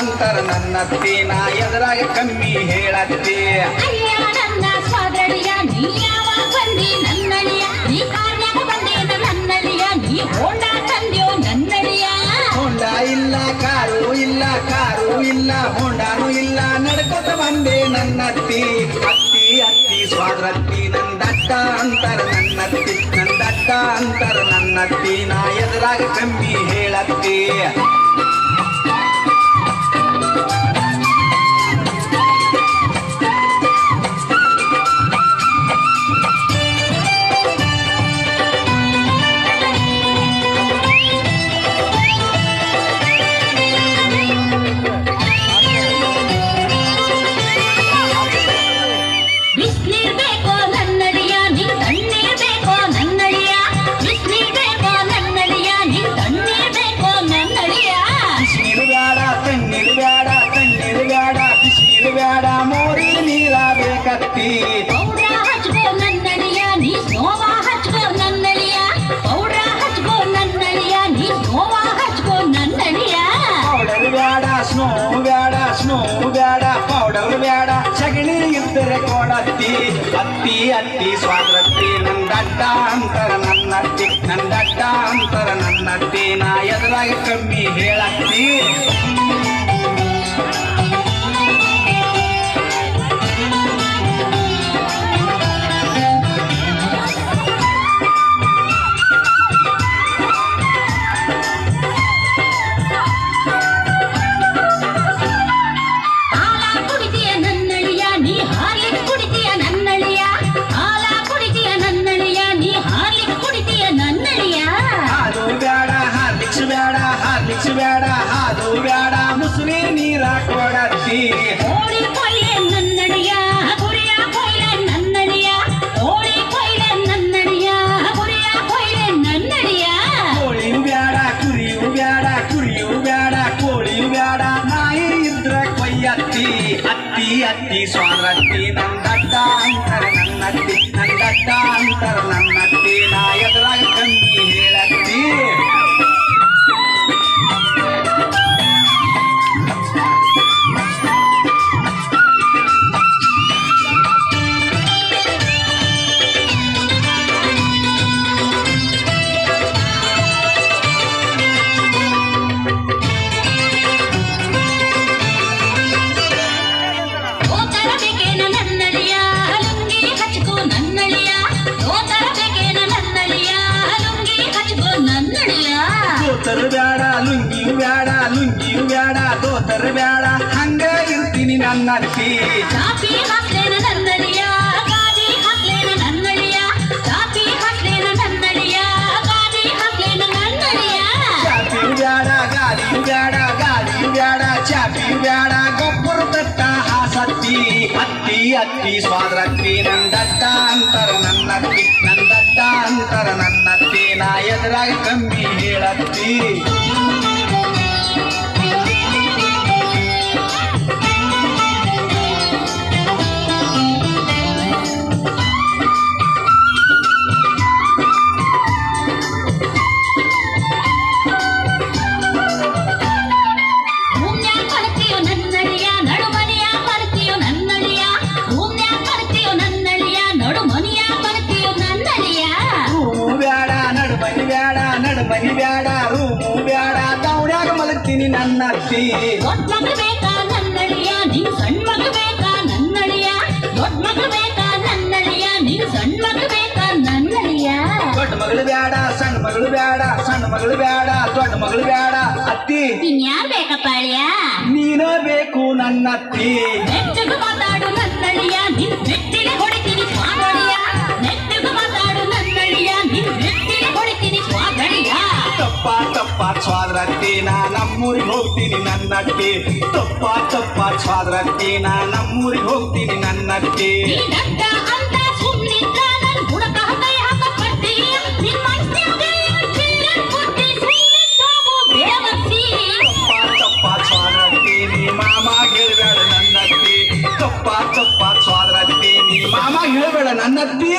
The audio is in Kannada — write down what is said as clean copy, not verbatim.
ಅಂತರ ನನ್ನತ್ತಿ ನಾ ಎದುರಾಗ ಕಮ್ಮಿ ಹೇಳತ್ತಿ ಅಯ್ಯ ನನ್ನ ಸ್ವಾದಳಿಯ ನೀ ಯಾವಾಗ ಬಂದಿ ನನ್ನಳಿಯ ನೀ ಕಾರ್ಯಾಗ ಬಂದೇನ ನನ್ನಳಿಯ ನೀ ಹೋಂಡ ತಂದ್ಯೋ ನನ್ನಳಿಯ ಹೋಂಡ ಇಲ್ಲ ಕಾರು ಇಲ್ಲ ಹೋಂಡಾನು ಇಲ್ಲ ನಡ್ಕೊತ ಬಂದೆ ನನ್ನತ್ತಿ ಅತ್ತಿ ಅತ್ತಿ ಸ್ವಾದ್ರತ್ತಿ ನಂದಟ್ಟ ಅಂತರ ನನ್ನತ್ತಿ ನಂದಟ್ಟ ಅಂತರ ನನ್ನತ್ತಿ ನಾ ಎದುರಾಗ ಕಮ್ಮಿ ಹೇಳತ್ತಿ ಪೌಡ್ರ ಹಚ್ಕೋ ನನ್ನಳಿಯ ನೀ ಸ್ನೋವ ಹಚ್ಕೋ ನನ್ನಳಿಯ ಪೌಡ್ರ ಹಚ್ಕೋ ನನ್ನಳಿಯ ನೀ ಸ್ನೋವ ಹಚ್ಕೋ ನನ್ನಳಿಯ ಪೌಡರ್ ಬ್ಯಾಡ ಸ್ನೋ ಬ್ಯಾಡ ಪೌಡರ್ ಬ್ಯಾಡ ಸಗಣಿ ಇದ್ದರೆ ಕೊಡತ್ತಿ ಅತ್ತಿ ಅತ್ತಿ ಸ್ವಾದ್ರತ್ತಿ ನಂದಡ್ಡ ಅಂತರ ನನ್ನತ್ತಿ ನಂದಡ್ಡ ಅಂತರ ನನ್ನತ್ತಿ ನಾ ಎದುರಾಗ ಕಮ್ಮಿ ಹೇಳತ್ತಿ ಬೇಡ ಹಾದು ಬೇಡ ಮುಸುರಿ ನೀರ ಕೊಡತ್ತಿ ಓಡಿ ಕೊಯ್ಲೆ ನನ್ನಡಿಯ ಗುರಿಯ ಕೊಯ್ಲೆ ನನ್ನಡಿಯ ಓಡಿ ಕೊಯ್ಲೆ ನನ್ನಡಿಯ ಗುರಿಯ ಕೊಯ್ಲೆ ನನ್ನಡಿಯ ಕೋಳಿಯು ಬೇಡ ಕುರಿಯು ಬೇಡ ಕೋಳಿಯು ಬೇಡ ನಾಯಿ ಇದ್ರ ಕೊಯ್ಯತ್ತಿ ಅತ್ತಿ ಅತ್ತಿ ಸ್ವಾದ್ರತ್ತಿ ನಂದಡ್ಡ ಅಂತರ ನನ್ನತ್ತಿ ನಂದಡ್ಡ ಅಂತರ ನನ್ನತ್ತಿ ನಾ ಎದುರಾಗ ಕಮ್ಮಿ ಹೇಳತ್ತಿ ಬೇಡ ಲುಂಗಿಯು ಬೇಡ ದೋತರ ಬೇಡ ಹಂಗ ಇರ್ತೀನಿ ನನ್ನತ್ತಿ ಚಾಪಿ ಹಾಕ್ಲೇನ ನನ್ನಳಿಯ ಗಾದಿ ಹಾಕ್ಲೇನ ನನ್ನಳಿಯ ಚಾಪಿ ಹಾಕ್ಲೇನ ನನ್ನಳಿಯ ಗಾದಿ ಹಾಕ್ಲೇನ ನನ್ನಳಿಯ ಚಾಪಿಯು ಬೇಡ ಗಾದಿಯು ಬೇಡ ಚಾಪಿಯು ಬೇಡ ಗೊಬ್ಬರ ತಟ್ಟ ಹಾಸತ್ತಿ ಅತ್ತಿ ಅತ್ತಿ ಸ್ವಾದ್ರತ್ತಿ ನಂದಡ್ಡ ಅಂತರ ನನ್ನತ್ತಿ ನಂದಡ್ಡ ಅಂತರ ನನ್ನತ್ತಿ ನಾ ಎದುರಾಗ ಕಮ್ಮಿ ಹೇಳತ್ತಿ ಮನಿ ಬೇಡ ರೂಮು ಬೇಡ ದೌಡ್ಯಾಗ ಮಲಗ್ತೀನಿ ನನ್ನತ್ತಿ ದೊಡ್ಡ ಮಗಳು ಬೇಕಾ ನನ್ನಳಿಯ ನೀ ಸಣ್ಣ ಮಗಳು ಬೇಕಾ ನನ್ನಳಿಯ ದೊಡ್ಡ ಮಗಳು ಬೇಕಾ ನನ್ನಳಿಯ ನೀ ಸಣ್ಣ ಮಗಳು ಬೇಕಾ ನನ್ನಳಿಯ ದೊಡ್ಡ ಮಗಳು ಬೇಡ ಸಣ್ಣ ಮಗಳು ಬೇಡ ದೊಡ್ಡ ಮಗಳು ಬೇಡ ಅತ್ತಿ ಇನ್ಯಾರು ಬೇಕಪ್ಪ ಅಳಿಯ ನೀನ ಬೇಕು ನನ್ನತ್ತಿ ನೆಟ್ಟಿಗೆ ಮಾತಾಡು ನನ್ನಳಿಯ ನಿನ್ ಬೆಟ್ಟಿಗೆ ಹೊಡಿತೀನಿ ಸ್ವಾಗಳಿಯ ನೆಟ್ಟಿಗೆ ಮಾತಾಡು ನನ್ನಳಿಯ ನಿನ್ ಬೆಟ್ಟಿಗೆ ಹೊಡಿತೀನಿ ಸ್ವಾಗಳಿಯ ತಪ್ಪ ಸ್ವಾದ್ರತ್ತಿ ನಾ ನಮ್ಮೂರಿಗೆ ಹೋಗ್ತೀನಿ ನನ್ನತ್ತಿ ತಪ್ಪ ಸ್ವಾದ್ರತ್ತಿ ನಾ ನಮ್ಮೂರಿಗೆ ಹೋಗ್ತೀನಿ ನನ್ನತ್ತಿ ಅಂತ ಸುಮ್ಮನಿದ್ದ ನನ್ನ ಗುಣಕ ಕೈ ಹಾಕ ಪಟ್ಟಿ ನಿಮ್ಮ ತಪ್ಪ ಸ್ವಾದ್ರತ್ತಿ ನೀ ಮಾಮ ಹೇಳ್ಬೇಡ ನನ್ನತ್ತಿ ತಪ್ಪ ಸ್ವಾದ್ರತ್ತಿ ನೀ ಮಾಮ ಹೇಳ್ಬೇಡ ನನ್ನತ್ತಿ